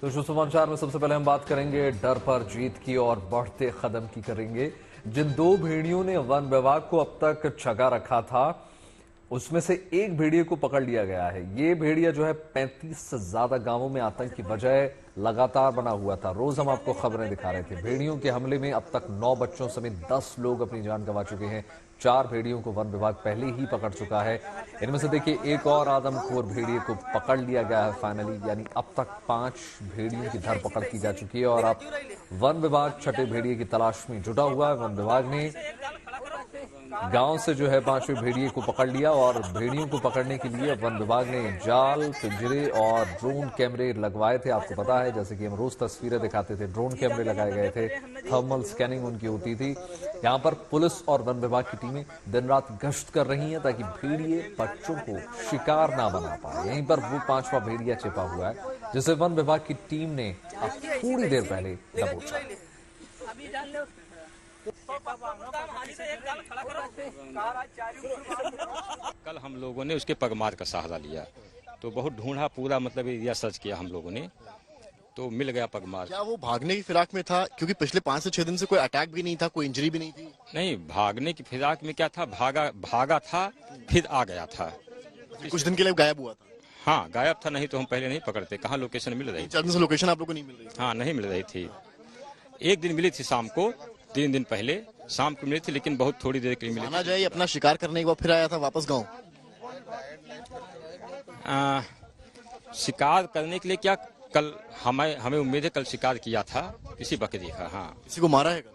तो शो समाचार में सबसे पहले हम बात करेंगे डर पर जीत की और बढ़ते कदम की करेंगे। जिन दो भेड़ियों ने वन विभाग को अब तक छगा रखा था, उसमें से एक भेड़िए को पकड़ लिया गया है। ये भेड़िया जो है 35 से ज्यादा गांवों में आतंक की वजह लगातार बना हुआ था। रोज हम आपको खबरें दिखा रहे थे। भेड़ियों के हमले में अब तक 9 बच्चों समेत 10 लोग अपनी जान गंवा चुके हैं। 4 भेड़ियों को वन विभाग पहले ही पकड़ चुका है। इनमें से देखिए एक और आदमखोर भेड़िए को पकड़ लिया गया है फाइनली, यानी अब तक 5 भेड़ियों की धरपकड़ की जा चुकी है और अब वन विभाग छठे भेड़िए की तलाश में जुटा हुआ है। वन विभाग ने गांव से जो है 5वें भेड़िए को पकड़ लिया और भेड़ियों को पकड़ने के लिए वन विभाग ने जाल, पिंजरे और ड्रोन कैमरे लगवाए थे। आपको पता है, जैसे कि हम रोज तस्वीरें दिखाते थे, ड्रोन कैमरे लगाए गए थे, थर्मल स्कैनिंग उनकी होती थी। यहां पर पुलिस और वन विभाग की टीमें दिन रात गश्त कर रही हैं ताकि भेड़िए बच्चों को शिकार ना बना पाए। यहीं पर वो 5वां भेड़िया छिपा हुआ है जिसे वन विभाग की टीम ने अब थोड़ी देर पहले दबोचा। कल हम लोगों ने उसके पगमार का सहारा लिया, तो बहुत ढूंढा, पूरा मतलब एरिया सर्च किया हम लोगों ने, तो मिल गया पगमार। क्या वो भागने की फिराक में था? क्योंकि पिछले 5 से 6 दिन से कोई अटैक भी नहीं था, कोई इंजरी भी नहीं थी। नहीं, भागने की फिराक में क्या था, भागा था, फिर आ गया था। कुछ दिन के लिए गायब हुआ था। हाँ, गायब था, नहीं तो हम पहले नहीं पकड़ते। कहाँ लोकेशन मिल रही थी? 4 दिन से लोकेशन आप लोगों को नहीं मिल रही? हाँ, नहीं मिल रही थी। एक दिन मिली थी शाम को, 3 दिन पहले शाम को मिली थी, लेकिन बहुत थोड़ी देर के लिए मिली। माना जाए अपना शिकार करने के बाद फिर आया था वापस गाँव। शिकार करने के लिए क्या, कल हमें उम्मीद है कल शिकार किया था किसी बकरी का। हाँ, किसी को मारा है कल?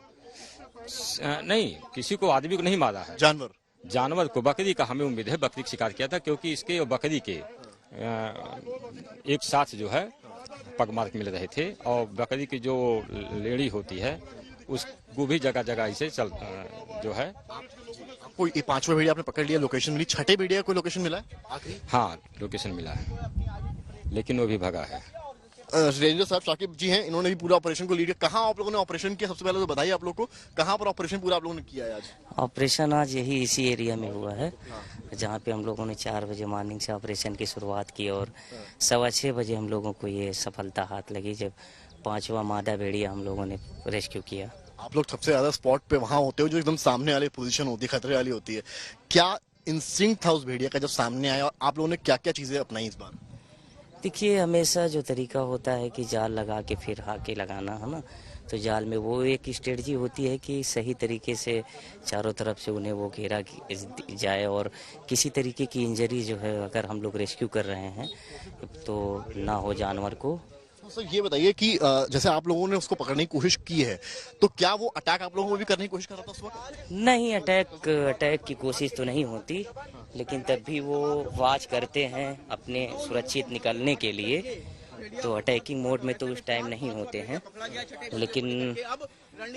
नहीं, किसी को, आदमी को नहीं मारा है, जानवर को, बकरी का हमें उम्मीद है। बकरी का शिकार किया था क्योंकि इसके और बकरी के एक साथ जो है पगमार्क मिल रहे थे और बकरी की जो लेड़ी होती है उसको भी जगह जगह ऐसे चल जो है। कोई 5वां भेड़िया आपने पकड़ लिया, लोकेशन मिली। छठे भेड़िया कोई लोकेशन मिला है? हाँ, लोकेशन मिला है, लेकिन वो भी भगा है। रेंजर साहब शाकिब जी हैं, इन्होंने भी पूरा ऑपरेशन को लीड किया। कहाँ आप लोगों ने ऑपरेशन किया? सबसे पहले तो बताइए आप लोग को, कहाँ पर ऑपरेशन पूरा आप लोगों ने किया है आज? ऑपरेशन आज यही इसी एरिया में हुआ है, जहाँ पे हम लोगों ने 4 बजे मॉर्निंग से ऑपरेशन की शुरुआत की और 6:15 बजे हम लोगों को ये सफलता हाथ लगी जब 5वां मादा भेड़िया हम लोगों ने रेस्क्यू किया। आप लोग सबसे ज्यादा स्पॉट पे वहाँ होते हो जो एकदम सामने वाली पोजीशन होती है, खतरे वाली होती है। क्या इंस्टिंक्ट था उस भेड़िया का जब सामने आया और आप लोगों ने क्या क्या चीजें अपनाई इस बार? देखिए, हमेशा जो तरीका होता है कि जाल लगा के फिर हाके लगाना, है ना, तो जाल में वो एक स्ट्रेटजी होती है कि सही तरीके से चारों तरफ से उन्हें वो घेरा जाए और किसी तरीके की इंजरी जो है अगर हम लोग रेस्क्यू कर रहे हैं तो ना हो जानवर को। सर ये बताइए कि जैसे आप लोगों ने उसको पकड़ने की कोशिश की है, तो क्या वो अटैक आप लोगों को भी करने की कोशिश कर रहा था उस वक्त? नहीं, अटैक की कोशिश तो नहीं होती, लेकिन तब भी वो वॉच करते हैं अपने सुरक्षित निकलने के लिए, तो अटैकिंग मोड में तो उस टाइम नहीं होते हैं, लेकिन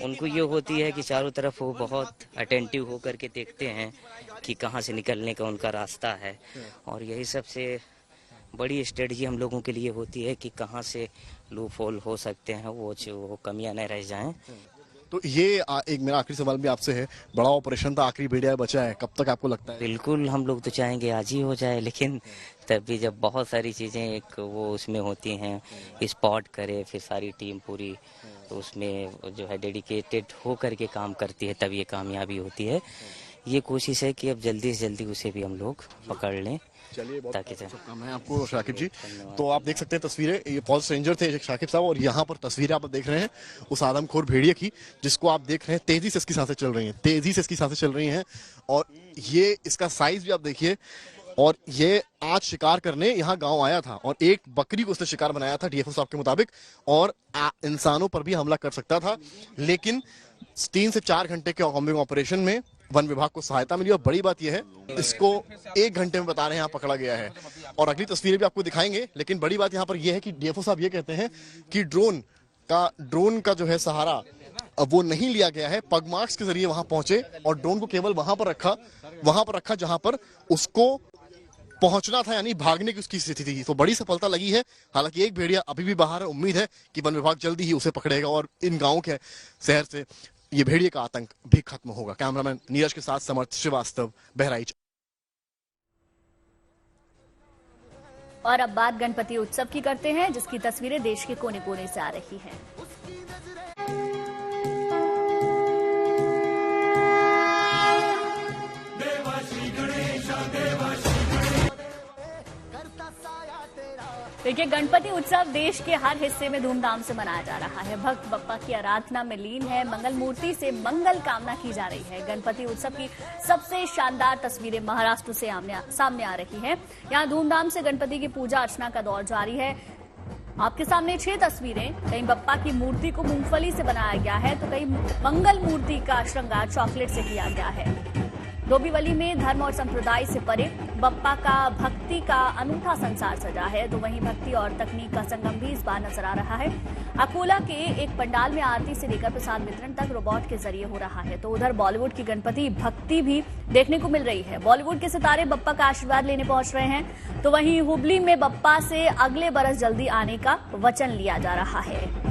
उनको ये होती है कि चारों तरफ वो बहुत अटेंटिव होकर के देखते हैं कि कहाँ से निकलने का उनका रास्ता है। और यही सबसे बड़ी स्ट्रेटजी हम लोगों के लिए होती है कि कहाँ से लूप होल हो सकते हैं, वो कमियां न रह जाएं। तो ये एक मेरा आखिरी सवाल भी आपसे है, बड़ा ऑपरेशन था, आखिरी भेड़िया बचा है, कब तक आपको लगता है? बिल्कुल, हम लोग तो चाहेंगे आज ही हो जाए, लेकिन तब भी जब बहुत सारी चीज़ें एक वो उसमें होती हैं, स्पॉट करे, फिर सारी टीम पूरी तो उसमें जो है डेडिकेटेड हो करके काम करती है, तब ये कामयाबी होती है। ये कोशिश है कि अब जल्दी से जल्दी उसे भी हम लोग पकड़ लें। चलिए, बहुत शुभकामनाएं हैं आपको शाकिब जी। तो आप देख सकते हैं तस्वीरें, ये फॉरेस्ट रेंजर थे शाकिब साहब, और यहाँ पर तस्वीरें आप देख रहे हैं उस आदमखोर भेड़िए की जिसको आप देख रहे हैं तेजी से इसकी सांसें चल रही हैं, तेजी से इसकी सांसें चल रही हैं। और ये इसका साइज भी आप देखिए। और ये आज शिकार करने यहाँ गांव आया था और एक बकरी को उसने शिकार बनाया था डीएफओ साहब के मुताबिक, और इंसानों पर भी हमला कर सकता था, लेकिन 3 से 4 घंटे के कॉम्बिंग ऑपरेशन में वन विभाग को सहायता मिली। और बड़ी बात यह है, इसको 1 घंटे में बता रहे हैं यहाँ पकड़ा गया है, और अगली तस्वीरें भी आपको दिखाएंगे। लेकिन बड़ी बात यहाँ पर यह है कि डीएफओ साहब ये कहते हैं कि ड्रोन का जो है सहारा अब वो नहीं लिया गया है, पगमार्क्स के जरिए वहां पहुंचे और ड्रोन को केवल वहां पर रखा जहां पर उसको पहुंचना था, यानी भागने की उसकी स्थिति थी। तो बड़ी सफलता लगी है। हालांकि एक भेड़िया अभी भी बाहर है, उम्मीद है कि वन विभाग जल्दी ही उसे पकड़ेगा और इन गांवों के शहर से ये भेड़िए का आतंक भी खत्म होगा। कैमरामैन नीरज के साथ समर्थ श्रीवास्तव, बहराइच। और अब बात गणपति उत्सव की करते हैं, जिसकी तस्वीरें देश के कोने कोने से आ रही हैं। देखिए, गणपति उत्सव देश के हर हिस्से में धूमधाम से मनाया जा रहा है। भक्त बप्पा की आराधना में लीन है। मंगल मूर्ति से मंगल कामना की जा रही है। गणपति उत्सव की सबसे शानदार तस्वीरें महाराष्ट्र से सामने आ रही हैं। यहाँ धूमधाम से गणपति की पूजा अर्चना का दौर जारी है। आपके सामने 6 तस्वीरें। कहीं बप्पा की मूर्ति को मूंगफली से बनाया गया है, तो कहीं मंगल मूर्ति का श्रृंगार चॉकलेट से किया गया है। डोंबिवली में धर्म और संप्रदाय से परे बप्पा का भक्ति का अनूठा संसार सजा है, तो वहीं भक्ति और तकनीक का संगम भी इस बार नजर आ रहा है। अकोला के एक पंडाल में आरती से लेकर प्रसाद वितरण तक रोबोट के जरिए हो रहा है। तो उधर बॉलीवुड की गणपति भक्ति भी देखने को मिल रही है। बॉलीवुड के सितारे बप्पा का आशीर्वाद लेने पहुंच रहे हैं, तो वहीं हुबली में बप्पा से अगले बरस जल्दी आने का वचन लिया जा रहा है।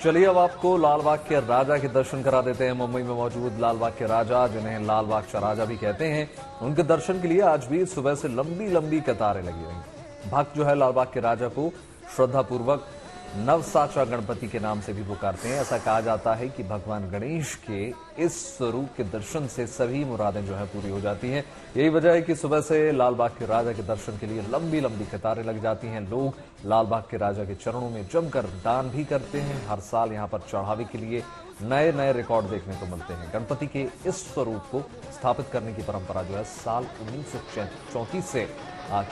चलिए अब आपको लालबाग के राजा के दर्शन करा देते हैं। मुंबई में मौजूद लालबाग के राजा, जिन्हें लालबाग का राजा भी कहते हैं, उनके दर्शन के लिए आज भी सुबह से लंबी लंबी कतारें लगी रही। भक्त जो है लालबाग के राजा को श्रद्धापूर्वक नवसाचा गणपति के नाम से भी पुकारते हैं। ऐसा कहा जाता है कि भगवान गणेश के इस स्वरूप के दर्शन से सभी मुरादें जो है पूरी हो जाती हैं। यही वजह है कि सुबह से लालबाग के राजा के दर्शन के लिए लंबी लंबी कतारें लग जाती हैं। लोग लालबाग के राजा के चरणों में जमकर दान भी करते हैं। हर साल यहाँ पर चढ़ावे के लिए नए नए रिकॉर्ड देखने को मिलते हैं। गणपति के इस स्वरूप को स्थापित करने की परंपरा जो है साल 1934 से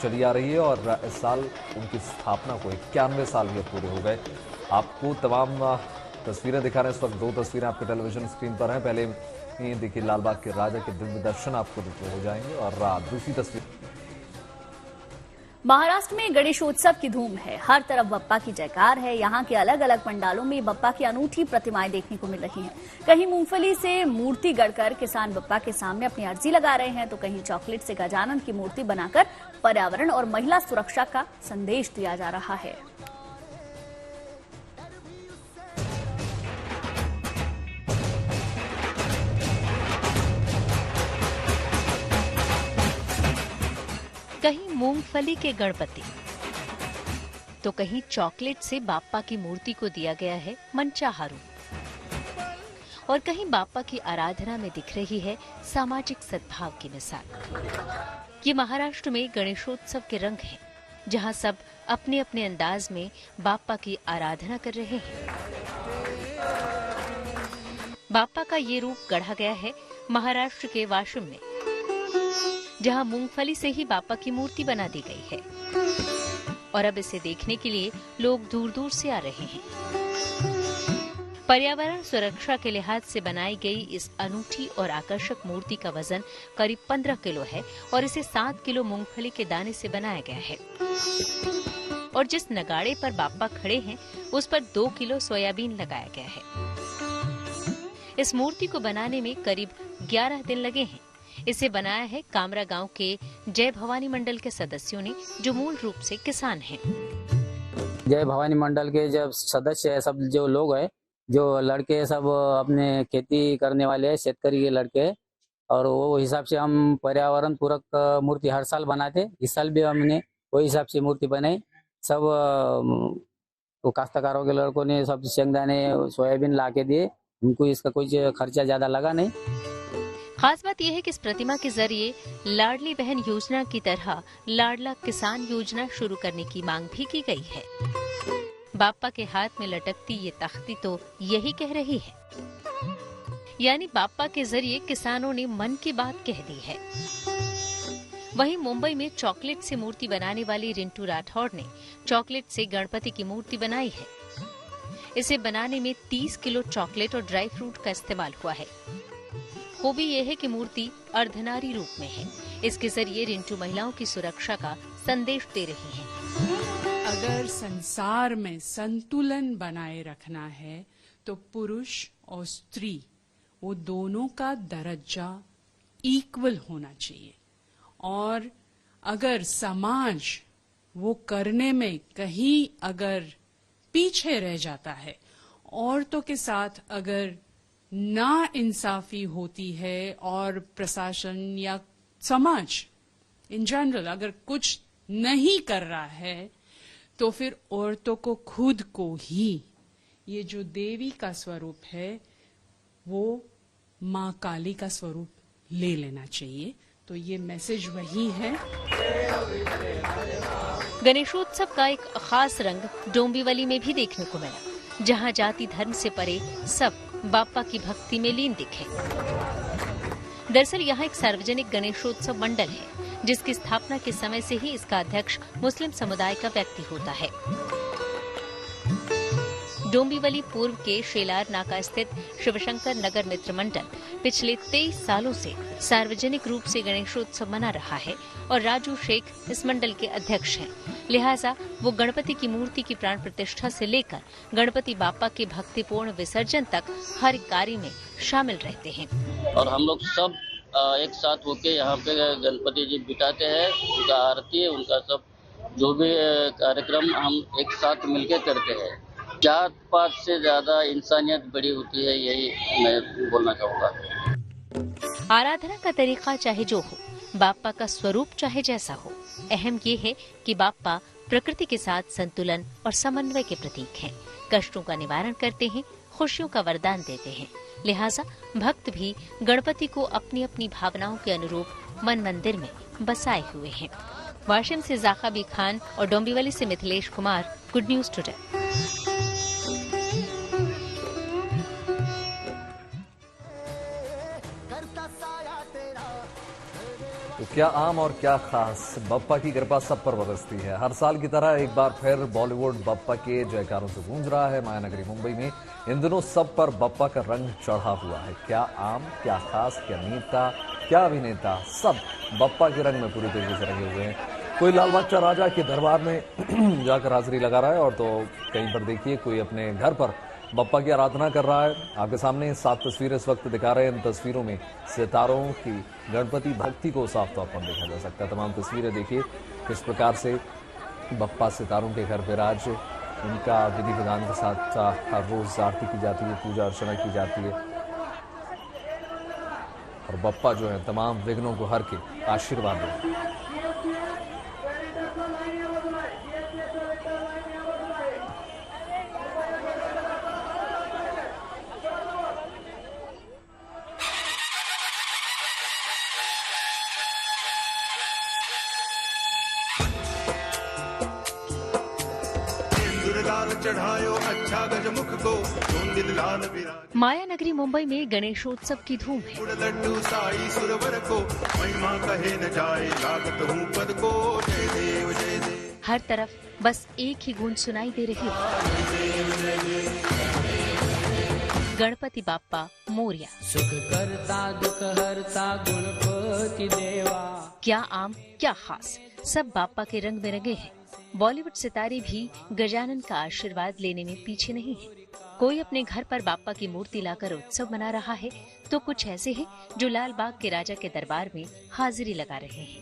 चली आ रही है और इस साल उनकी स्थापना को 91 साल भी पूरे हो गए। आपको तमाम तस्वीरें दिखा रहे हैं। इस वक्त 2 तस्वीरें आपके टेलीविजन स्क्रीन पर हैं। पहले देखिए लालबाग के राजा के दिव्य दर्शन आपको हो जाएंगे और दूसरी तस्वीर। महाराष्ट्र में गणेशोत्सव की धूम है। हर तरफ बप्पा की जयकार है। यहाँ के अलग अलग पंडालों में बप्पा की अनूठी प्रतिमाएं देखने को मिल रही हैं। कहीं मूंगफली से मूर्ति गढ़कर किसान बप्पा के सामने अपनी अर्जी लगा रहे हैं, तो कहीं चॉकलेट से गजानन की मूर्ति बनाकर पर्यावरण और महिला सुरक्षा का संदेश दिया जा रहा है। कहीं मूंगफली के गणपति, तो कहीं चॉकलेट से बाप्पा की मूर्ति को दिया गया है मनचाहा रूप, और कहीं बाप्पा की आराधना में दिख रही है सामाजिक सद्भाव की मिसाल। ये महाराष्ट्र में गणेशोत्सव के रंग हैं, जहां सब अपने अपने अंदाज में बाप्पा की आराधना कर रहे हैं। बाप्पा का ये रूप गढ़ा गया है महाराष्ट्र के वाशिम में, जहां मूंगफली से ही बाप्पा की मूर्ति बना दी गई है और अब इसे देखने के लिए लोग दूर दूर से आ रहे हैं। पर्यावरण सुरक्षा के लिहाज से बनाई गई इस अनूठी और आकर्षक मूर्ति का वजन करीब 15 किलो है और इसे 7 किलो मूंगफली के दाने से बनाया गया है। और जिस नगाड़े पर बाप्पा खड़े हैं, उस पर 2 किलो सोयाबीन लगाया गया है। इस मूर्ति को बनाने में करीब 11 दिन लगे हैं। इसे बनाया है कामरा गांव के जय भवानी मंडल के सदस्यों ने, जो मूल रूप से किसान हैं। जय भवानी मंडल के जब सदस्य है, सब जो लोग हैं, जो लड़के सब अपने खेती करने वाले हैं, शेतकरी के लड़के, और वो हिसाब से हम पर्यावरण पूरक मूर्ति हर साल बनाते। इस साल भी हमने वही हिसाब से मूर्ति बनाई। सब तो काश्तकारों के लड़कों ने सब शेंगदाने सोयाबीन ला के दिए। उनको इसका कोई खर्चा ज्यादा लगा नहीं। खास बात यह है कि इस प्रतिमा के जरिए लाडली बहन योजना की तरह लाडला किसान योजना शुरू करने की मांग भी की गई है। बाप्पा के हाथ में लटकती ये तख्ती तो यही कह रही है, यानी बाप्पा के जरिए किसानों ने मन की बात कह दी है। वहीं मुंबई में चॉकलेट से मूर्ति बनाने वाली रिंटू राठौड़ ने चॉकलेट से गणपति की मूर्ति बनाई है। इसे बनाने में 30 किलो चॉकलेट और ड्राई फ्रूट का इस्तेमाल हुआ है। खूबी यह है कि मूर्ति अर्धनारी रूप में है। इसके जरिए रिंटू महिलाओं की सुरक्षा का संदेश दे रही है। अगर संसार में संतुलन बनाए रखना है तो पुरुष और स्त्री वो दोनों का दर्जा इक्वल होना चाहिए। और अगर समाज वो करने में कहीं अगर पीछे रह जाता है, औरतों के साथ अगर ना इंसाफी होती है और प्रशासन या समाज इन जनरल अगर कुछ नहीं कर रहा है, तो फिर औरतों को खुद को ही ये जो देवी का स्वरूप है वो माँ काली का स्वरूप ले लेना चाहिए। तो ये मैसेज वही है। गणेशोत्सव का एक खास रंग डोंबिवली में भी देखने को मिला, जहां जाति धर्म से परे सब बाप्पा की भक्ति में लीन दिखे। दरअसल यहाँ एक सार्वजनिक गणेशोत्सव मंडल है, जिसकी स्थापना के समय से ही इसका अध्यक्ष मुस्लिम समुदाय का व्यक्ति होता है। डोंबिवली पूर्व के शेलार नाका स्थित शिवशंकर नगर मित्र मंडल पिछले 23 सालों से सार्वजनिक रूप से गणेशोत्सव मना रहा है और राजू शेख इस मंडल के अध्यक्ष हैं। लिहाजा वो गणपति की मूर्ति की प्राण प्रतिष्ठा से लेकर गणपति बाप्पा के भक्तिपूर्ण विसर्जन तक हर कार्य में शामिल रहते हैं। और हम लोग सब एक साथ होके यहाँ पे गणपति जी बिठाते हैं, उनका आरती है, उनका सब जो भी कार्यक्रम हम एक साथ मिलके करते हैं। जात पात से ज्यादा इंसानियत बड़ी होती है, यही मैं बोलना चाहूँगा। आराधना का तरीका चाहे जो हो, बाप्पा का स्वरूप चाहे जैसा हो, अहम ये है कि बाप्पा प्रकृति के साथ संतुलन और समन्वय के प्रतीक हैं। कष्टों का निवारण करते हैं, खुशियों का वरदान देते हैं। लिहाजा भक्त भी गणपति को अपनी अपनी भावनाओं के अनुरूप मन मंदिर में बसाए हुए हैं। वाशिम से जाकाबी खान और डोंबिवली से Mithilesh Kumar, good news today. तो क्या आम और क्या खास, बप्पा की कृपा सब पर बरसती है। हर साल की तरह एक बार फिर बॉलीवुड बप्पा के जयकारों से गूंज रहा है। मायानगरी मुंबई में इन दिनों सब पर बप्पा का रंग चढ़ा हुआ है। क्या आम, क्या खास, क्या नेता, क्या अभिनेता, सब बप्पा के रंग में पूरी तरीके से रंगे हुए हैं। कोई लाल बादशाह राजा के दरबार में जाकर हाजिरी लगा रहा है और तो कहीं पर देखिए कोई अपने घर पर बप्पा की आराधना कर रहा है। आपके सामने 7 तस्वीरें इस वक्त दिखा रहे हैं। इन तस्वीरों में सितारों की गणपति भक्ति को साफ तौर पर देखा जा सकता है। तमाम तस्वीरें देखिए किस प्रकार से बप्पा सितारों के घर विराज, उनका विधि विधान के साथ हर रोज आरती की जाती है, पूजा अर्चना की जाती है और बप्पा जो है तमाम विघ्नों को हर के आशीर्वाद देते हैं। मायानगरी मुंबई में गणेशोत्सव की धूम है। हर तरफ बस एक ही गूंज सुनाई दे रही है, गणपति बाप्पा मोरिया। सुख करता दुख हरता गणपति देवा। क्या आम क्या खास, सब बाप्पा के रंग में रंगे हैं। बॉलीवुड सितारे भी गजानन का आशीर्वाद लेने में पीछे नहीं है। कोई अपने घर पर बाप्पा की मूर्ति लाकर उत्सव मना रहा है, तो कुछ ऐसे हैं जो लाल बाग के राजा के दरबार में हाजिरी लगा रहे हैं।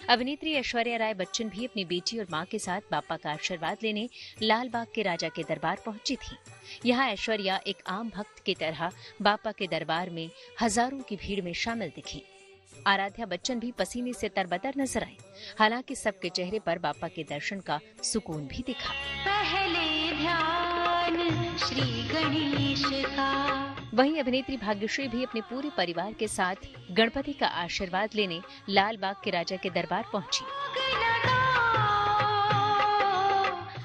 अभिनेत्री ऐश्वर्या राय बच्चन भी अपनी बेटी और मां के साथ बाप्पा का आशीर्वाद लेने लाल बाग के राजा के दरबार पहुंची थी। यहाँ ऐश्वर्या एक आम भक्त की तरह बाप्पा के दरबार में हजारों की भीड़ में शामिल दिखी। आराध्या बच्चन भी पसीने से तरबतर नजर आई। हालांकि सबके चेहरे पर बाप्पा के दर्शन का सुकून भी दिखा। पहले ध्यान श्री गणेश का। वहीं अभिनेत्री भाग्यश्री भी अपने पूरे परिवार के साथ गणपति का आशीर्वाद लेने लाल बाग के राजा के दरबार पहुंची।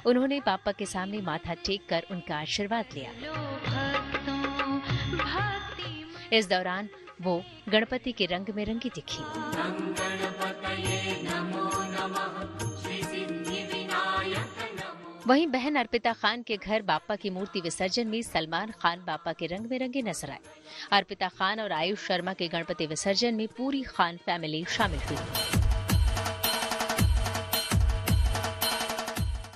उन्होंने बाप्पा के सामने माथा टेक कर उनका आशीर्वाद लिया। इस दौरान वो गणपति के रंग में रंगी दिखी। वहीं बहन अर्पिता खान के घर बाप्पा की मूर्ति विसर्जन में सलमान खान बाप्पा के रंग में रंगे नजर आए। अर्पिता खान और आयुष शर्मा के गणपति विसर्जन में पूरी खान फैमिली शामिल हुई।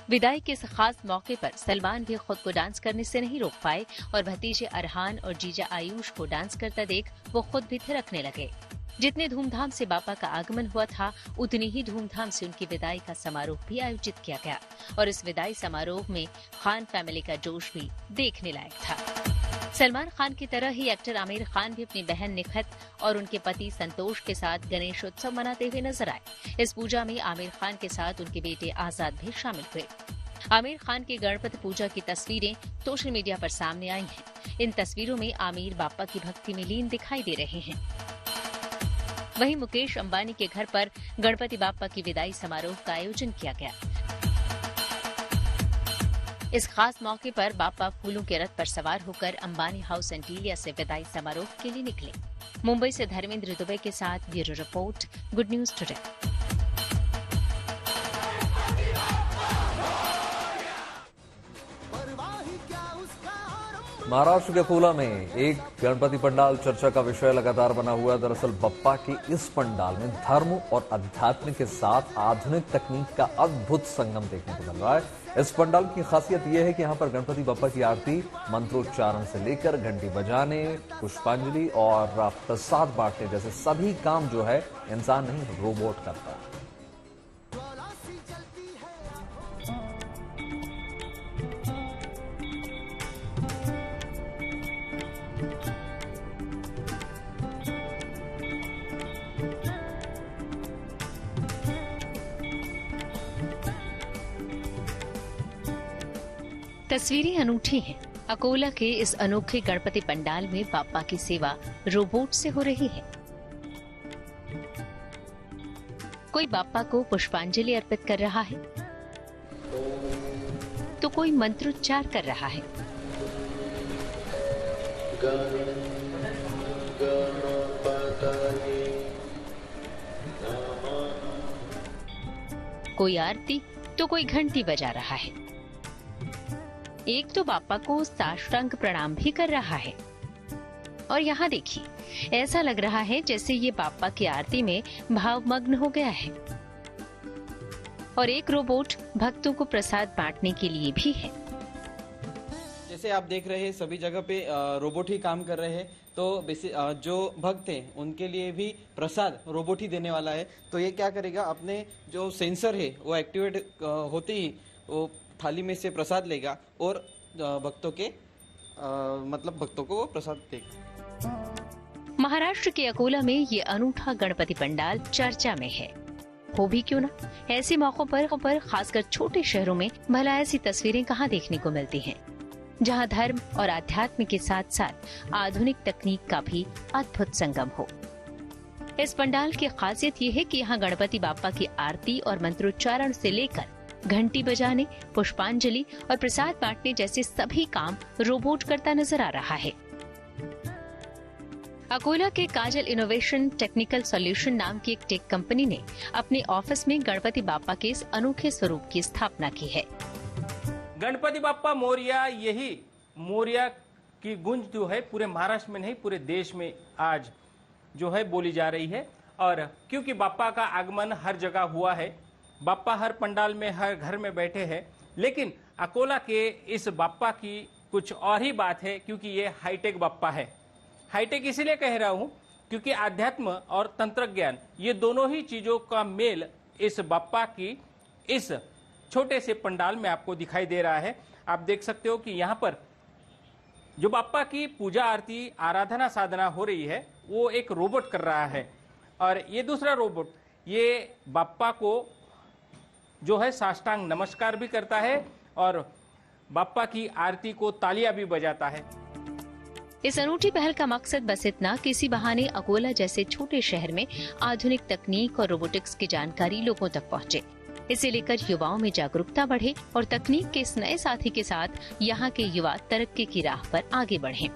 विदाई के इस खास मौके पर सलमान भी खुद को डांस करने से नहीं रोक पाए और भतीजे अरहान और जीजा आयुष को डांस करता देख वो खुद भी थिरकने लगे। जितने धूमधाम से बापा का आगमन हुआ था, उतनी ही धूमधाम से उनकी विदाई का समारोह भी आयोजित किया गया और इस विदाई समारोह में खान फैमिली का जोश भी देखने लायक था। सलमान खान की तरह ही एक्टर आमिर खान भी अपनी बहन निखत और उनके पति संतोष के साथ गणेश उत्सव मनाते हुए नजर आए। इस पूजा में आमिर खान के साथ उनके बेटे आजाद भी शामिल हुए। आमिर खान की गणपति पूजा की तस्वीरें सोशल मीडिया पर सामने आई हैं। इन तस्वीरों में आमिर बापा की भक्ति में लीन दिखाई दे रहे हैं। वहीं मुकेश अंबानी के घर पर गणपति बापा की विदाई समारोह का आयोजन किया गया। इस खास मौके पर बापा फूलों के रथ पर सवार होकर अंबानी हाउस एंटीलिया से विदाई समारोह के लिए निकले। मुंबई से धर्मेंद्र दुबे के साथ bureau report, good news today. Maharashtra के अकोला में एक गणपति पंडाल चर्चा का विषय लगातार बना हुआ है। दरअसल बप्पा के इस पंडाल में धर्म और अध्यात्म के साथ आधुनिक तकनीक का अद्भुत संगम देखने को मिल रहा है। इस पंडाल की खासियत यह है कि यहाँ पर गणपति बप्पा की आरती मंत्रोच्चारण से लेकर घंटी बजाने, पुष्पांजलि और प्रसाद बांटने जैसे सभी काम जो है इंसान नहीं रोबोट करता है। तस्वीरें अनूठी हैं। अकोला के इस अनोखे गणपति पंडाल में बापा की सेवा रोबोट से हो रही है। कोई बापा को पुष्पांजलि अर्पित कर रहा है तो कोई मंत्रोच्चार कर रहा है। कोई आरती तो कोई घंटी बजा रहा है। एक तो बापा को साष्टांग प्रणाम भी कर रहा है और यहाँ देखिए, ऐसा लग रहा है जैसे ये बापा की आरती में भावमग्न हो गया है। और एक रोबोट भक्तों को प्रसाद बांटने के लिए भी है। जैसे आप देख रहे हैं सभी जगह पे रोबोट ही काम कर रहे हैं, तो जो भक्त हैं उनके लिए भी प्रसाद रोबोट ही देने वाला है। तो ये क्या करेगा, अपने जो सेंसर है वो एक्टिवेट होते ही वो थाली में से प्रसाद लेगा और भक्तों को वो प्रसाद देगा। महाराष्ट्र के अकोला में ये अनूठा गणपति पंडाल चर्चा में है। हो भी क्यों ना, ऐसे मौकों पर खासकर छोटे शहरों में भला ऐसी तस्वीरें कहाँ देखने को मिलती हैं, जहाँ धर्म और आध्यात्म के साथ साथ आधुनिक तकनीक का भी अद्भुत संगम हो। इस पंडाल की खासियत ये है कि यहाँ गणपति बापा की आरती और मंत्रोच्चारण से लेकर घंटी बजाने, पुष्पांजलि और प्रसाद बांटने जैसे सभी काम रोबोट करता नजर आ रहा है। अकोला के काजल इनोवेशन टेक्निकल सॉल्यूशन नाम की एक टेक कंपनी ने अपने ऑफिस में गणपति बापा के इस अनोखे स्वरूप की स्थापना की है। गणपति बापा मोरिया, यही मोरिया की गूंज जो है पूरे महाराष्ट्र में नहीं पूरे देश में आज जो है बोली जा रही है। और क्योंकि बापा का आगमन हर जगह हुआ है, बापा हर पंडाल में हर घर में बैठे हैं, लेकिन अकोला के इस बापा की कुछ और ही बात है, क्योंकि ये हाईटेक बापा है। हाईटेक इसलिए कह रहा हूँ क्योंकि आध्यात्म और तंत्र ज्ञान ये दोनों ही चीजों का मेल इस बापा की इस छोटे से पंडाल में आपको दिखाई दे रहा है। आप देख सकते हो कि यहाँ पर जो बापा की पूजा आरती आराधना साधना हो रही है वो एक रोबोट कर रहा है, और ये दूसरा रोबोट ये बापा को जो है साष्टांग नमस्कार भी करता है और बापा की आरती को तालियां भी बजाता है। इस अनूठी पहल का मकसद बस इतना कि इसी बहाने अकोला जैसे छोटे शहर में आधुनिक तकनीक और रोबोटिक्स की जानकारी लोगों तक पहुंचे। इसे लेकर युवाओं में जागरूकता बढ़े और तकनीक के इस नए साथी के साथ यहाँ के युवा तरक्की की राह पर आगे बढ़ें।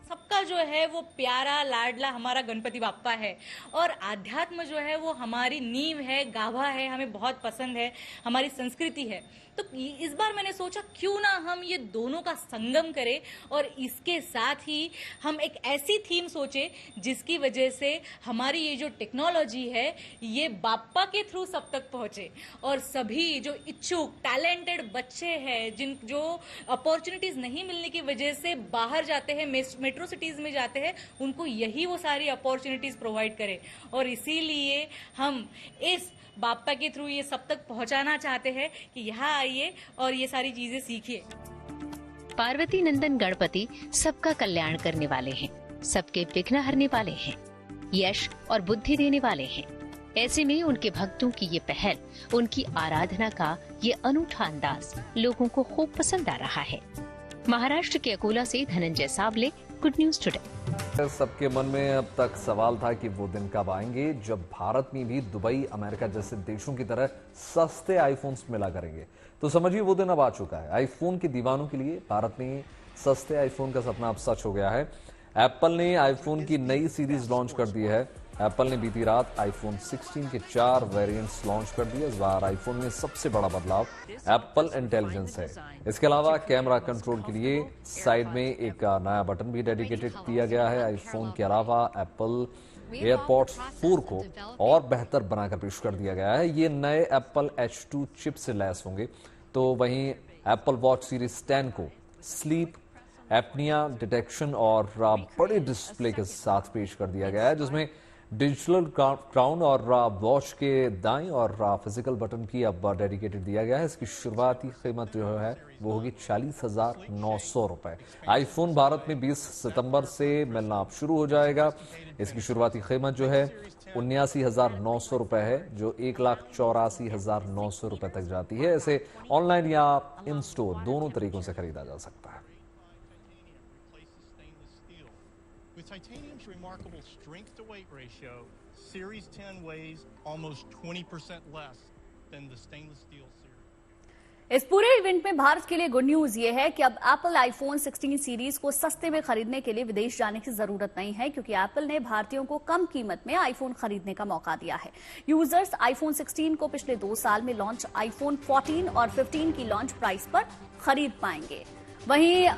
सबका जो है वो प्यारा लाडला हमारा गणपति बाप्पा है, और आध्यात्म जो है वो हमारी नींव है, गाभा है, हमें बहुत पसंद है, हमारी संस्कृति है। तो इस बार मैंने सोचा क्यों ना हम ये दोनों का संगम करें और इसके साथ ही हम एक ऐसी थीम सोचे जिसकी वजह से हमारी ये जो टेक्नोलॉजी है ये बाप्पा के थ्रू सब तक पहुंचे और सभी जो इच्छुक टैलेंटेड बच्चे हैं जिन जो अपॉर्चुनिटीज नहीं मिलने की वजह से बाहर जाते हैं, मेट्रो सिटीज में जाते हैं, उनको यही वो सारी अपॉर्चुनिटीज प्रोवाइड करें और इसीलिए हम इस बाप्पा के थ्रू ये सब तक पहुंचाना चाहते हैं कि यहाँ आइए और ये सारी चीजें सीखिए। पार्वती नंदन गणपति सबका कल्याण करने वाले हैं, सबके विघ्न हरने वाले हैं, यश और बुद्धि देने वाले हैं। ऐसे में उनके भक्तों की ये पहल, उनकी आराधना का ये अनूठा अंदाज लोगों को खूब पसंद आ रहा है। महाराष्ट्र के अकोला से धनंजय सावले, गुड न्यूज टुडे। सबके मन में अब तक सवाल था कि वो दिन कब आएंगे जब भारत में भी दुबई, अमेरिका जैसे देशों की तरह सस्ते आईफोन्स मिला करेंगे। तो समझिए वो दिन अब आ चुका है। आईफोन के दीवानों के लिए भारत में सस्ते आईफोन का सपना अब सच हो गया है। एप्पल ने आईफोन की नई सीरीज लॉन्च कर दी है। एप्पल ने बीती रात आईफोन 16 के 4 वेरिएंट्स लॉन्च कर दिए। इस बार आईफोन में सबसे बड़ा बदलाव एप्पल इंटेलिजेंस है। इसके अलावा कैमरा कंट्रोल के लिए साइड में एक नया बटन भी डेडिकेटेड दिया गया है। आईफोन के अलावा एप्पल एयरपॉड्स 4 को और बेहतर बनाकर पेश कर दिया गया है। ये नए एप्पल H2 चिप से लैस होंगे। तो वहीं एप्पल वॉच सीरीज 10 को स्लीप एपनिया डिटेक्शन और बड़े डिस्प्ले के साथ पेश कर दिया गया है, जिसमें डिजिटल क्राउन और वॉच के दाएं और फिजिकल बटन की अब डेडिकेटेड दिया गया है। इसकी शुरुआती कीमत जो है वो होगी 40,900 रुपए। आईफोन भारत में 20 सितंबर से मिलना अब शुरू हो जाएगा। इसकी शुरुआती कीमत जो है 79,900 रुपए है, जो 1,84,900 रुपए तक जाती है। इसे ऑनलाइन या इन स्टोर दोनों तरीकों से खरीदा जा सकता है। With titanium's remarkable strength to weight ratio, Series 10 weighs almost 20% less than the stainless steel series. इस पूरे इवेंट में भारत के लिए गुड न्यूज ये है कि अब एप्पल आईफोन 16 सीरीज को सस्ते में खरीदने के लिए विदेश जाने की जरूरत नहीं है, क्योंकि एप्पल ने भारतीयों को कम कीमत में आईफोन खरीदने का मौका दिया है। यूजर्स आईफोन 16 को पिछले 2 साल में लॉन्च आईफोन 14 और 15 की लॉन्च प्राइस पर खरीद पाएंगे। वहीं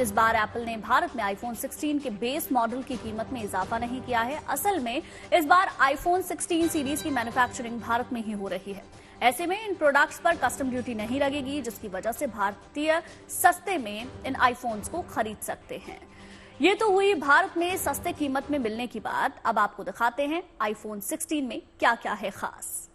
इस बार एप्पल ने भारत में आईफोन 16 के बेस मॉडल की कीमत में इजाफा नहीं किया है। असल में इस बार आईफोन 16 सीरीज की मैन्युफैक्चरिंग भारत में ही हो रही है। ऐसे में इन प्रोडक्ट्स पर कस्टम ड्यूटी नहीं लगेगी, जिसकी वजह से भारतीय सस्ते में इन आईफोन्स को खरीद सकते हैं। ये तो हुई भारत में सस्ते कीमत में मिलने की बात। अब आपको दिखाते हैं आईफोन 16 में क्या क्या है खास।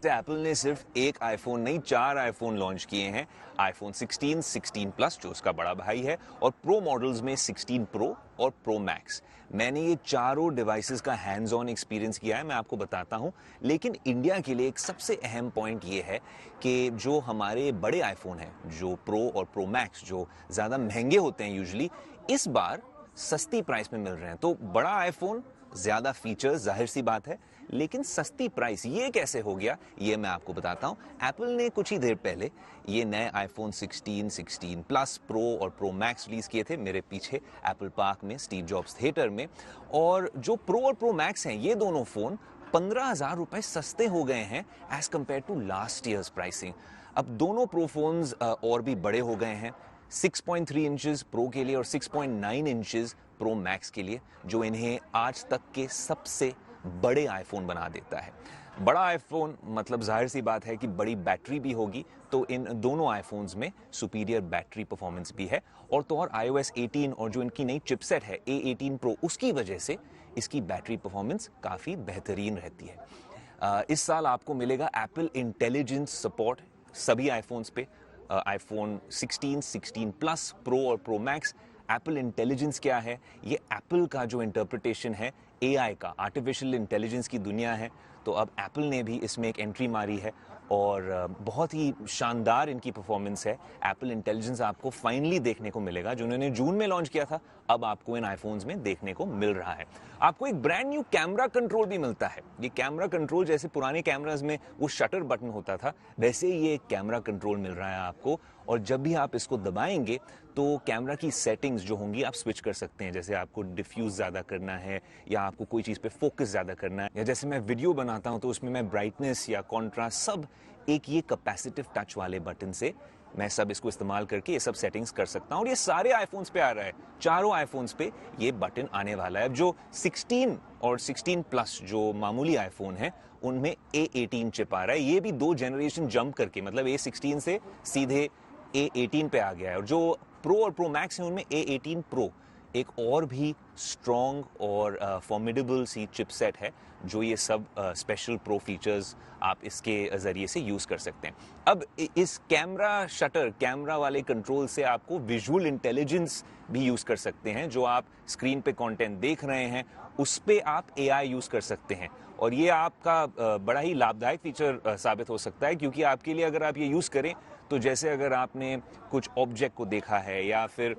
एप्पल ने सिर्फ एक आईफोन नहीं 4 आईफोन लॉन्च किए हैं। आईफोन 16, 16 प्लस जो उसका बड़ा भाई है, और प्रो मॉडल्स में 16 प्रो और प्रो मैक्स। मैंने ये चारों डिवाइसेस का हैंड्स ऑन एक्सपीरियंस किया है, मैं आपको बताता हूं। लेकिन इंडिया के लिए एक सबसे अहम पॉइंट ये है कि जो हमारे बड़े आईफोन हैं, जो प्रो और प्रो मैक्स, जो ज़्यादा महंगे होते हैं यूजुअली, इस बार सस्ती प्राइस में मिल रहे हैं। तो बड़ा आईफोन, ज़्यादा फीचर्स, जाहिर सी बात है, लेकिन सस्ती प्राइस। ये कैसे हो गया, ये मैं आपको बताता हूं। एप्पल ने कुछ ही देर पहले ये नए आईफोन 16, 16 प्लस, प्रो और प्रो मैक्स रिलीज किए थे मेरे पीछे एप्पल पार्क में, स्टीव जॉब्स थिएटर में। और जो प्रो और प्रो मैक्स हैं, ये दोनों फोन 15,000 रुपए सस्ते हो गए हैं as compare to last years pricing. अब दोनों प्रो फोन्स और भी बड़े हो गए हैं, 6.3 इंचेस प्रो के लिए और 6.9 इंचेस प्रो मैक्स के लिए, जो इन्हें आज तक के सबसे बड़े आईफोन बना देता है। बड़ा आईफोन मतलब जाहिर सी बात है कि बड़ी बैटरी भी होगी, तो इन दोनों आईफोन्स में सुपीरियर बैटरी परफॉर्मेंस भी है। और तो और iOS 18 और जो इनकी नई चिपसेट है A18 Pro, उसकी वजह से इसकी बैटरी परफॉर्मेंस काफ़ी बेहतरीन रहती है। इस साल आपको मिलेगा एप्पल इंटेलिजेंस सपोर्ट सभी आईफोन्स पे। आईफोन 16, 16 प्लस, प्रो और प्रो मैक्स। एप्पल इंटेलिजेंस क्या है? ये एप्पल का जो इंटरप्रिटेशन है AI का, आर्टिफिशियल इंटेलिजेंस की दुनिया है। तो अब एप्पल ने भी इसमें एक एंट्री मारी है और बहुत ही शानदार इनकी परफॉर्मेंस है। एप्पल इंटेलिजेंस आपको फाइनली देखने को मिलेगा, जो उन्होंने जून में लॉन्च किया था, अब आपको इन आईफोन्स में देखने को मिल रहा है। आपको एक ब्रांड न्यू कैमरा कंट्रोल भी मिलता है। ये कैमरा कंट्रोल जैसे पुराने कैमरास में वो शटर बटन होता था, वैसे ही ये एक कैमरा कंट्रोल मिल रहा है आपको। और जब भी आप इसको दबाएंगे तो कैमरा की सेटिंग्स जो होंगी आप स्विच कर सकते हैं। जैसे आपको डिफ्यूज ज़्यादा करना है, या आपको कोई चीज़ पे फोकस ज़्यादा करना है, या जैसे मैं वीडियो बनाता हूं तो उसमें मैं ब्राइटनेस या कॉन्ट्रास्ट सब एक ये कैपेसिटिव टच वाले बटन से मैं सब इसको इस्तेमाल करके ये सब सेटिंग्स कर सकता हूं और ये सारे आईफोन्स पे आ रहा है, चारों आईफोन्स पे ये बटन आने वाला है। जो 16 और 16 प्लस जो मामूली आईफोन है उनमें A18 चिप आ रहा है, ये भी 2 जनरेशन जंप करके, मतलब A16 से सीधे A18 पे आ गया है। और जो प्रो और प्रो मैक्स है उनमें A18 प्रो एक और भी स्ट्रॉन्ग और फॉर्मिडेबल सी चिपसेट है, जो ये सब स्पेशल प्रो फीचर्स आप इसके ज़रिए से यूज़ कर सकते हैं। अब इस कैमरा वाले कंट्रोल से आपको विजुअल इंटेलिजेंस भी यूज़ कर सकते हैं। जो आप स्क्रीन पे कंटेंट देख रहे हैं उस पे आप AI यूज़ कर सकते हैं और ये आपका बड़ा ही लाभदायक फीचर साबित हो सकता है, क्योंकि आपके लिए अगर आप ये यूज़ करें तो जैसे अगर आपने कुछ ऑब्जेक्ट को देखा है या फिर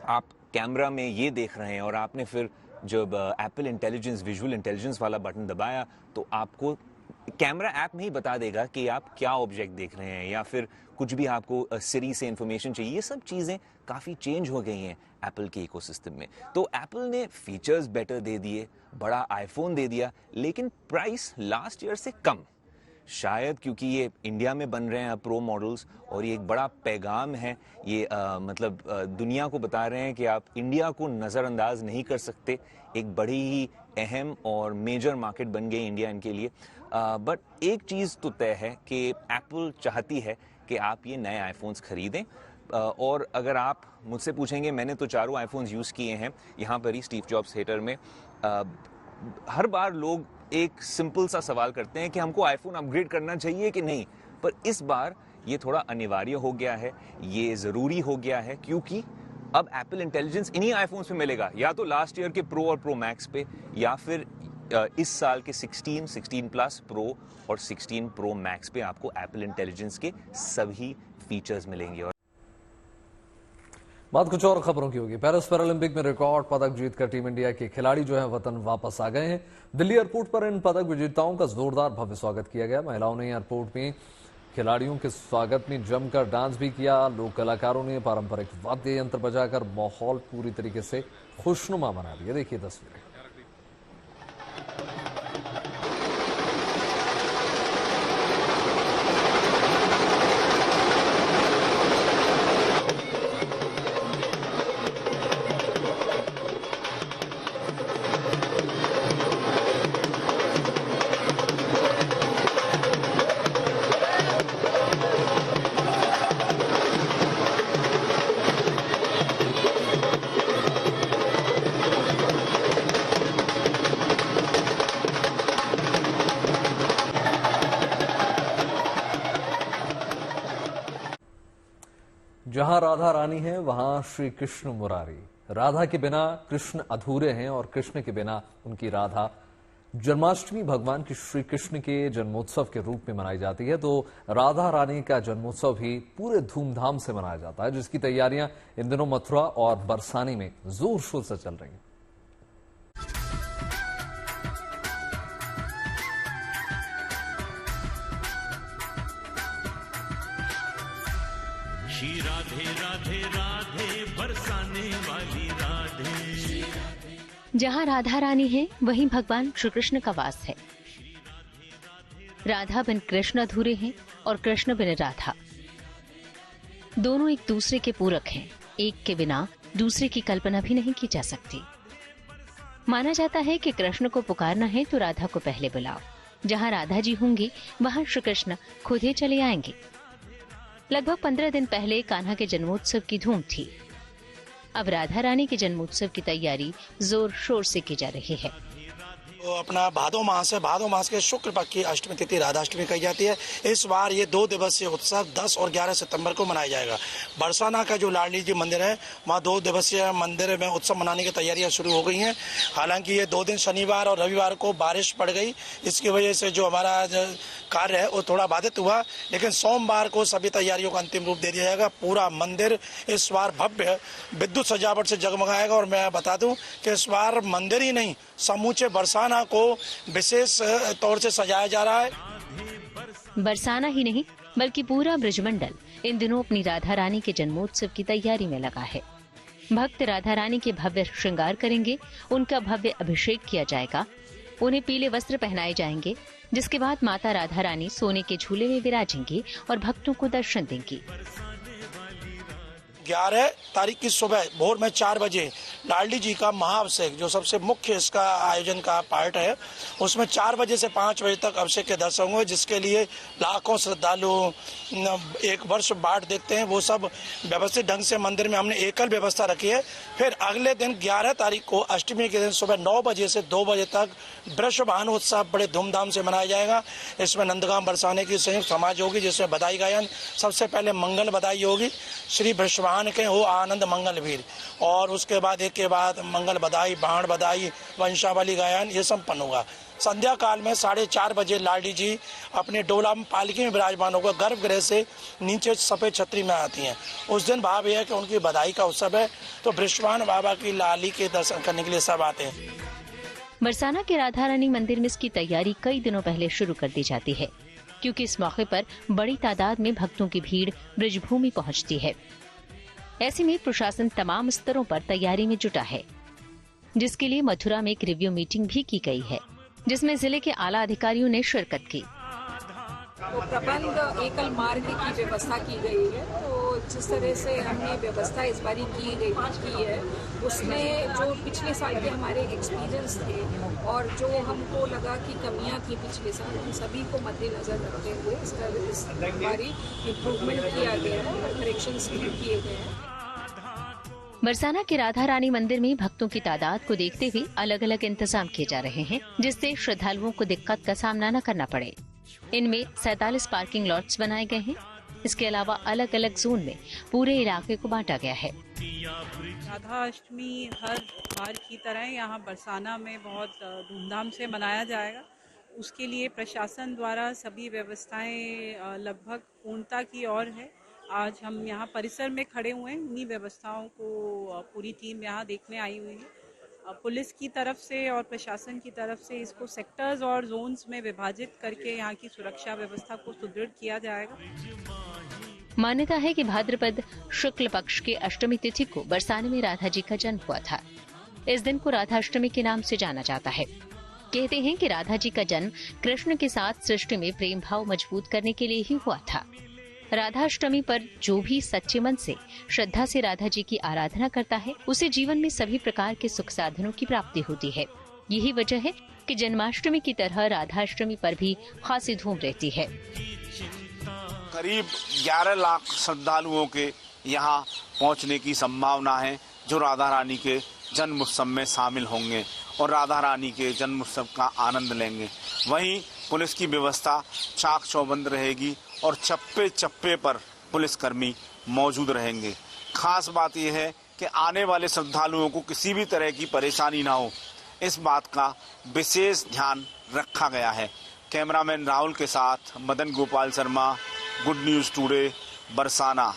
आप कैमरा में ये देख रहे हैं और आपने फिर जब एप्पल इंटेलिजेंस विजुअल इंटेलिजेंस वाला बटन दबाया तो आपको कैमरा ऐप में ही बता देगा कि आप क्या ऑब्जेक्ट देख रहे हैं, या फिर कुछ भी आपको सिरी से इंफॉर्मेशन चाहिए। ये सब चीज़ें काफ़ी चेंज हो गई हैं एप्पल के इकोसिस्टम में। तो एप्पल ने फीचर्स बेटर दे दिए, बड़ा आईफोन दे दिया, लेकिन प्राइस लास्ट ईयर से कम। शायद क्योंकि ये इंडिया में बन रहे हैं प्रो मॉडल्स और ये एक बड़ा पैगाम है, ये मतलब दुनिया को बता रहे हैं कि आप इंडिया को नज़रअंदाज नहीं कर सकते। एक बड़ी ही अहम और मेजर मार्केट बन गई इंडिया इनके लिए। बट एक चीज़ तो तय है कि एप्पल चाहती है कि आप ये नए आईफोन्स खरीदें। और अगर आप मुझसे पूछेंगे, मैंने तो चारों आईफोन्स यूज़ किए हैं यहाँ पर ही स्टीव जॉब्स थिएटर में। हर बार लोग एक सिंपल सा सवाल करते हैं कि हमको आईफोन अपग्रेड करना चाहिए कि नहीं, पर इस बार ये थोड़ा अनिवार्य हो गया है, ये ज़रूरी हो गया है, क्योंकि अब एप्पल इंटेलिजेंस इन्हीं आईफोन्स पे मिलेगा, या तो लास्ट ईयर के प्रो और प्रो मैक्स पे, या फिर इस साल के 16, 16 प्लस प्रो और 16 प्रो मैक्स पे आपको एप्पल इंटेलिजेंस के सभी फीचर्स मिलेंगे। और बात कुछ और खबरों की होगी। पेरिस पैरालंपिक में रिकॉर्ड पदक जीतकर टीम इंडिया के खिलाड़ी जो है वतन वापस आ गए हैं। दिल्ली एयरपोर्ट पर इन पदक विजेताओं का जोरदार भव्य स्वागत किया गया। महिलाओं ने एयरपोर्ट में खिलाड़ियों के स्वागत में जमकर डांस भी किया। लोक कलाकारों ने पारंपरिक वाद्य यंत्र बजाकर माहौल पूरी तरीके से खुशनुमा बना दिया। देखिए तस्वीरें। जहां राधा रानी है वहां श्री कृष्ण मुरारी। राधा के बिना कृष्ण अधूरे हैं और कृष्ण के बिना उनकी राधा। जन्माष्टमी भगवान की श्री कृष्ण के जन्मोत्सव के रूप में मनाई जाती है, तो राधा रानी का जन्मोत्सव भी पूरे धूमधाम से मनाया जाता है, जिसकी तैयारियां इन दिनों मथुरा और बरसाने में जोर शोर से चल रही हैं। राधे राधे राधे बरसाने वाली राधे। जहां राधा रानी है वहीं भगवान श्री कृष्ण का वास है। राधा बिन कृष्ण अधूरे हैं और कृष्ण बिन राधा। दोनों एक दूसरे के पूरक हैं। एक के बिना दूसरे की कल्पना भी नहीं की जा सकती। माना जाता है कि कृष्ण को पुकारना है तो राधा को पहले बुलाओ। जहां राधा जी होंगी वहां श्री कृष्ण खुद ही चले आएंगे। लगभग 15 दिन पहले कान्हा के जन्मोत्सव की धूम थी। अब राधा रानी के जन्मोत्सव की तैयारी जोर शोर से की जा रही है। तो अपना भादो मास के शुक्ल पक्ष की अष्टमी तिथि राधाष्टमी कही जाती है। इस बार ये 2 दिवसीय उत्सव 10 और 11 सितंबर को मनाया जाएगा। बरसाना का जो लाडली जी मंदिर है वहाँ 2 दिवसीय मंदिर में उत्सव मनाने की तैयारियां शुरू हो गई हैं। हालांकि ये 2 दिन शनिवार और रविवार को बारिश पड़ गई, इसकी वजह से जो हमारा कार्य है वो थोड़ा बाधित हुआ, लेकिन सोमवार को सभी तैयारियों को अंतिम रूप दे दिया जाएगा। पूरा मंदिर इस बार भव्य विद्युत सजावट से जगमगाएगा। और मैं बता दूं कि इस बार मंदिर ही नहीं समूचे बरसाना को विशेष तौर से सजाया जा रहा है। बरसाना ही नहीं बल्कि पूरा ब्रजमंडल इन दिनों अपनी राधा रानी के जन्मोत्सव की तैयारी में लगा है। भक्त राधा रानी के भव्य श्रृंगार करेंगे, उनका भव्य अभिषेक किया जाएगा, उन्हें पीले वस्त्र पहनाए जाएंगे, जिसके बाद माता राधा रानी सोने के झूले में विराजेंगी और भक्तों को दर्शन देंगी। 11 तारीख की सुबह भोर में 4 बजे लाडली जी का महाअभिषेक, जो सबसे मुख्य इसका आयोजन का पार्ट है, उसमें 4 बजे से 5 बजे तक अभिषेक के दर्शन हुए, जिसके लिए लाखों श्रद्धालु एक वर्ष बाट देखते हैं। वो सब व्यवस्थित ढंग से मंदिर में हमने एकल व्यवस्था रखी है। फिर अगले दिन 11 तारीख को अष्टमी के दिन सुबह 9 बजे से 2 बजे तक वृषभान उत्सव बड़े धूमधाम से मनाया जाएगा। इसमें नंदगांव बरसाने की संयुक्त समाज होगी, जिसमें बधाई गायन, सबसे पहले मंगल बधाई होगी, श्री वृषभान के हो आनंद मंगल वीर, और उसके बाद एक के बाद मंगल बधाई, बाण बधाई, वंशावली गायन, ये संपन्न होगा। संध्या काल में 4:30 बजे लाडली जी अपने डोला में पालकी में विराजमान होकर गर्भगृह से नीचे सफेद छतरी में आती हैं। उस दिन भाव यह है कि उनकी बधाई का उत्सव है, तो वृषभान बाबा की लाली के दर्शन करने के लिए सब आते हैं। बरसाना के राधा रानी मंदिर में इसकी तैयारी कई दिनों पहले शुरू कर दी जाती है, क्योंकि इस मौके पर बड़ी तादाद में भक्तों की भीड़ ब्रजभूमि पहुंचती है। ऐसे में प्रशासन तमाम स्तरों पर तैयारी में जुटा है, जिसके लिए मथुरा में एक रिव्यू मीटिंग भी की गई है, जिसमें जिले के आला अधिकारियों ने शिरकत की। तो प्रबंध एकल मार्ग की व्यवस्था की गई है। तो जिस तरह से हमने व्यवस्था इस बारी की है, उसमें जो पिछले साल के हमारे एक्सपीरियंस थे और जो हमको लगा कि कमियां थी पिछले साल, उन सभी को मद्देनजर रखते हुए इस बारी इम्प्रूवमेंट किया गया है और करेक्शंस भी किए गए हैं। बरसाना के राधा रानी मंदिर में भक्तों की तादाद को देखते हुए अलग अलग इंतजाम किए जा रहे हैं, जिससे श्रद्धालुओं को दिक्कत का सामना न करना पड़े। इनमें 47 पार्किंग लॉट्स बनाए गए हैं। इसके अलावा अलग अलग जोन में पूरे इलाके को बांटा गया है। राधा अष्टमी हर बार की तरह यहाँ बरसाना में बहुत धूमधाम से मनाया जाएगा। उसके लिए प्रशासन द्वारा सभी व्यवस्थाएं लगभग पूर्णता की ओर है। आज हम यहाँ परिसर में खड़े हुए हैं, उन्हीं व्यवस्थाओं को पूरी टीम यहाँ देखने आई हुई है। पुलिस की तरफ से और प्रशासन की तरफ से इसको सेक्टर्स और जोन्स में विभाजित करके यहाँ की सुरक्षा व्यवस्था को सुदृढ़ किया जाएगा। मान्यता है कि भाद्रपद शुक्ल पक्ष के अष्टमी तिथि को बरसाने में राधा जी का जन्म हुआ था। इस दिन को राधा अष्टमी के नाम से जाना जाता है। कहते हैं कि राधा जी का जन्म कृष्ण के साथ सृष्टि में प्रेम भाव मजबूत करने के लिए ही हुआ था। राधा अष्टमी पर जो भी सच्चे मन से श्रद्धा से राधा जी की आराधना करता है, उसे जीवन में सभी प्रकार के सुख साधनों की प्राप्ति होती है। यही वजह है कि जन्माष्टमी की तरह राधाष्टमी पर भी खासी धूम रहती है। करीब 11 लाख श्रद्धालुओं के यहाँ पहुँचने की संभावना है, जो राधा रानी के जन्म उत्सव में शामिल होंगे और राधा रानी के जन्म उत्सव का आनंद लेंगे। वहीं पुलिस की व्यवस्था चाक चौबंद रहेगी और चप्पे चप्पे पर पुलिसकर्मी मौजूद रहेंगे। खास बात यह है कि आने वाले श्रद्धालुओं को किसी भी तरह की परेशानी ना हो, इस बात का विशेष ध्यान रखा गया है। कैमरामैन राहुल के साथ Madan Gopal Sharma, good news today, Barsana.